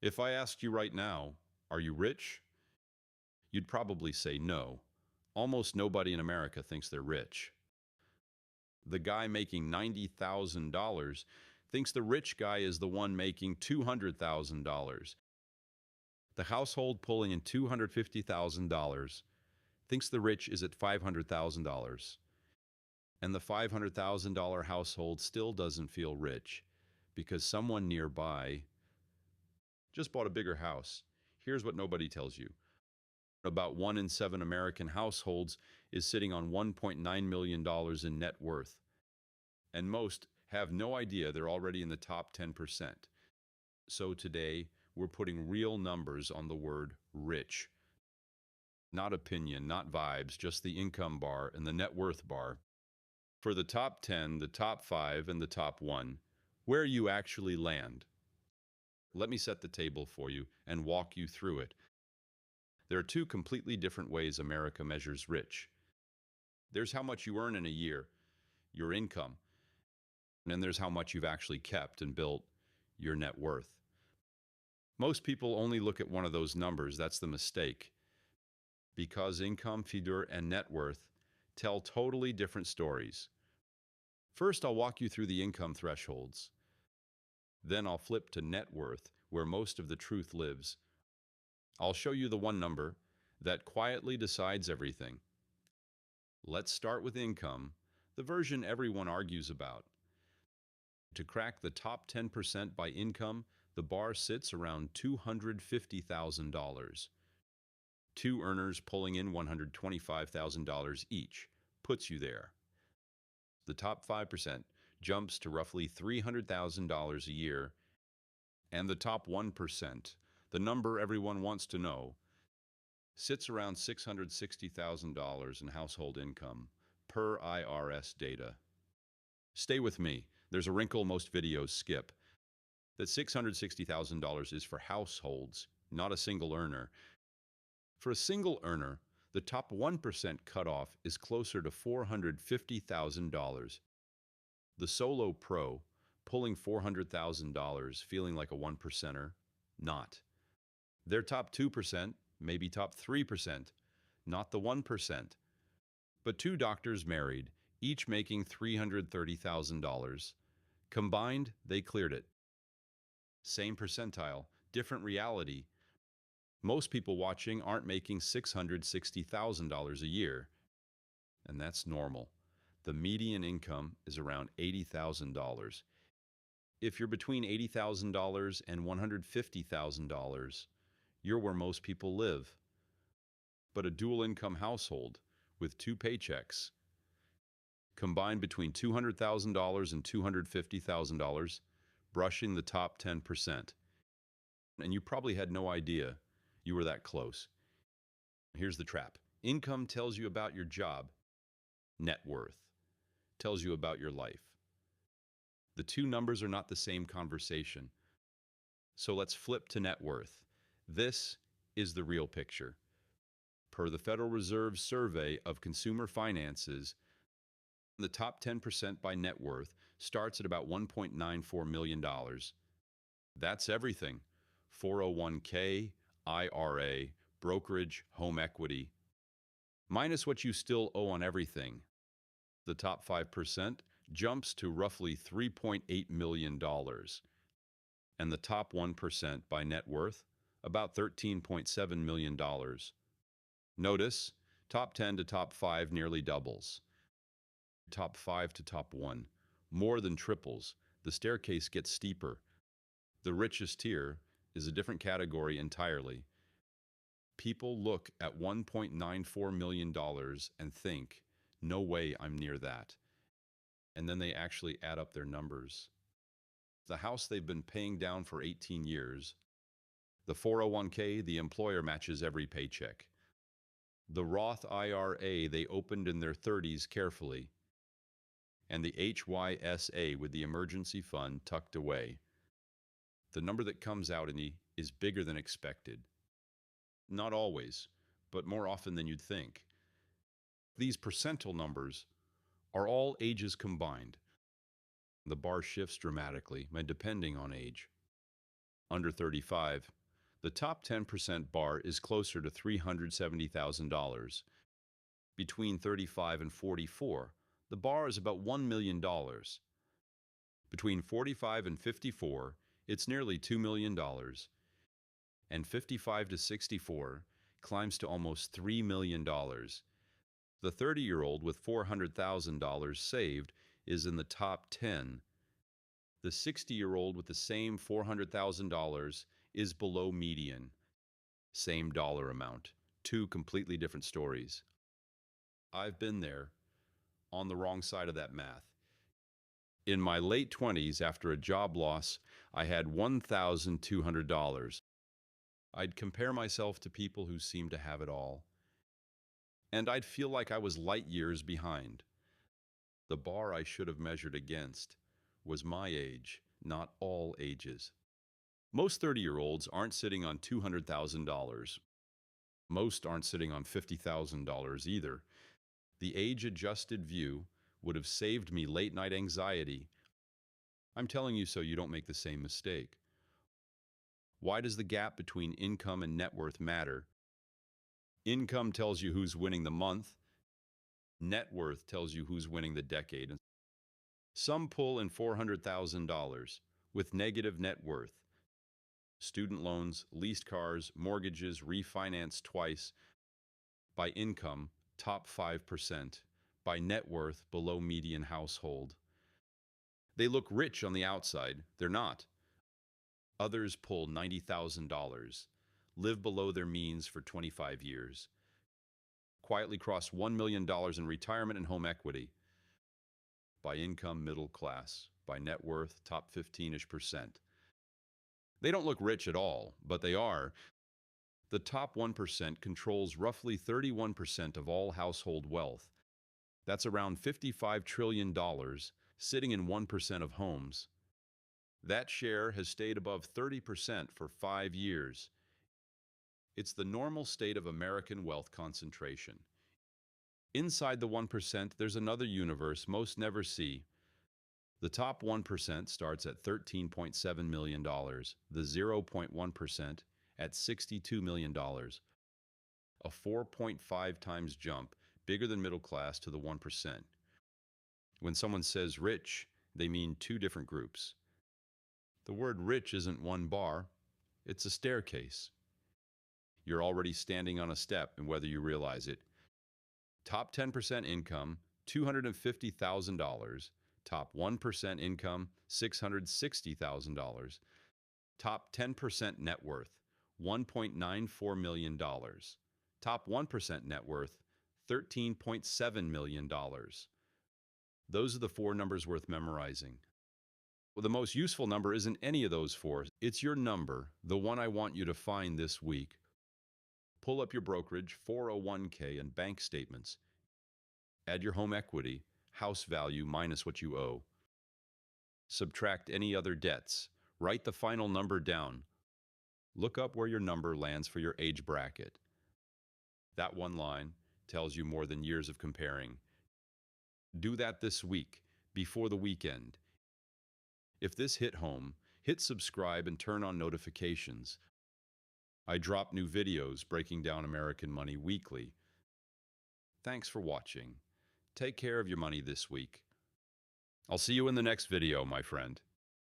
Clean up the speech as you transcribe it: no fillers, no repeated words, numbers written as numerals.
If I asked you right now, are you rich? You'd probably say no. Almost nobody in America thinks they're rich. The guy making $90,000 thinks the rich guy is the one making $200,000. The household pulling in $250,000 thinks the rich is at $500,000. And the $500,000 household still doesn't feel rich because someone nearby just bought a bigger house. Here's what nobody tells you. About 1 in 7 American households is sitting on $1.9 million in net worth. And most have no idea they're already in the top 10%. So today, we're putting real numbers on the word rich. Not opinion, not vibes, just the income bar and the net worth bar. For the top 10, the top 5, and the top 1, where you actually land. Let me set the table for you and walk you through it. There are two completely different ways America measures rich. There's how much you earn in a year, your income, and then there's how much you've actually kept and built, your net worth. Most people only look at one of those numbers. That's the mistake. Because income, figure, and net worth tell totally different stories. First, I'll walk you through the income thresholds. Then I'll flip to net worth, where most of the truth lives. I'll show you the one number that quietly decides everything. Let's start with income, the version everyone argues about. To crack the top 10% by income, the bar sits around $250,000. Two earners pulling in $125,000 each puts you there. The top 5% jumps to roughly $300,000 a year, and the top 1%, the number everyone wants to know, sits around $660,000 in household income per IRS data. Stay with me. There's a wrinkle most videos skip. That $660,000 is for households, not a single earner. For a single earner, the top 1% cutoff is closer to $450,000. The solo pro, pulling $400,000, feeling like a 1%er, not. Their top 2%, maybe top 3%, not the 1%. But two doctors married, each making $330,000. Combined, they cleared it. Same percentile, different reality. Most people watching aren't making $660,000 a year, and that's normal. The median income is around $80,000. If you're between $80,000 and $150,000, you're where most people live. But a dual-income household with two paychecks, combined between $200,000 and $250,000, brushing the top 10%. And you probably had no idea you were that close. Here's the trap. Income tells you about your job. Net worth tells you about your life. The two numbers are not the same conversation. So let's flip to net worth. This is the real picture. Per the Federal Reserve's survey of consumer finances, the top 10% by net worth starts at about $1.94 million. That's everything. 401k, IRA, brokerage, home equity. Minus what you still owe on everything. The top 5% jumps to roughly $3.8 million. And the top 1% by net worth, about $13.7 million. Notice, top 10 to top 5 nearly doubles. Top 5 to top 1, more than triples. The staircase gets steeper. The richest tier is a different category entirely. People look at $1.94 million and think, no way I'm near that. And then they actually add up their numbers. The house they've been paying down for 18 years. The 401k, the employer matches every paycheck. The Roth IRA they opened in their 30s carefully. And the HYSA with the emergency fund tucked away. The number that comes out is bigger than expected. Not always, but more often than you'd think. These percentile numbers are all ages combined. The bar shifts dramatically depending on age. under 35. The top 10% bar is closer to $370,000. Between 35 and 44, the bar is about $1 million. Between 45 and 54, it's nearly $2 million. And 55 to 64 climbs to almost $3 million. The 30-year-old with $400,000 saved is in the top 10. The 60-year-old with the same $400,000 is below median. Same dollar amount. Two completely different stories. I've been there, on the wrong side of that math. In my late 20s, after a job loss, I had $1,200. I'd compare myself to people who seemed to have it all, and I'd feel like I was light years behind. The bar I should have measured against was my age, not all ages. Most 30-year-olds aren't sitting on $200,000. Most aren't sitting on $50,000 either. The age-adjusted view would have saved me late-night anxiety. I'm telling you so you don't make the same mistake. Why does the gap between income and net worth matter? Income tells you who's winning the month. Net worth tells you who's winning the decade. Some pull in $400,000 with negative net worth. Student loans, leased cars, mortgages, refinanced twice. By income, top 5%. By net worth, below median household. They look rich on the outside. They're not. Others pull $90,000, live below their means for 25 years, quietly cross $1 million in retirement and home equity. By income, middle class. By net worth, top 15-ish percent. They don't look rich at all, but they are. The top 1% controls roughly 31% of all household wealth. That's around $55 trillion sitting in 1% of homes. That share has stayed above 30% for 5 years. It's the normal state of American wealth concentration. Inside the 1%, there's another universe most never see. The top 1% starts at $13.7 million, the 0.1% at $62 million. A 4.5 times jump, bigger than middle class to the 1%. When someone says rich, they mean two different groups. The word rich isn't one bar, it's a staircase. You're already standing on a step, and whether you realize it. Top 10% income, $250,000. Top 1% income, $660,000. Top 10% net worth, $1.94 million. Top 1% net worth, $13.7 million. Those are the four numbers worth memorizing. Well, the most useful number isn't any of those four. It's your number, the one I want you to find this week. Pull up your brokerage, 401k, and bank statements. Add your home equity, house value minus what you owe. Subtract any other debts. Write the final number down. Look up where your number lands for your age bracket. That one line tells you more than years of comparing. Do that this week, before the weekend. If this hit home, hit subscribe and turn on notifications. I drop new videos breaking down American money weekly. Thanks for watching. Take care of your money this week. I'll see you in the next video, my friend.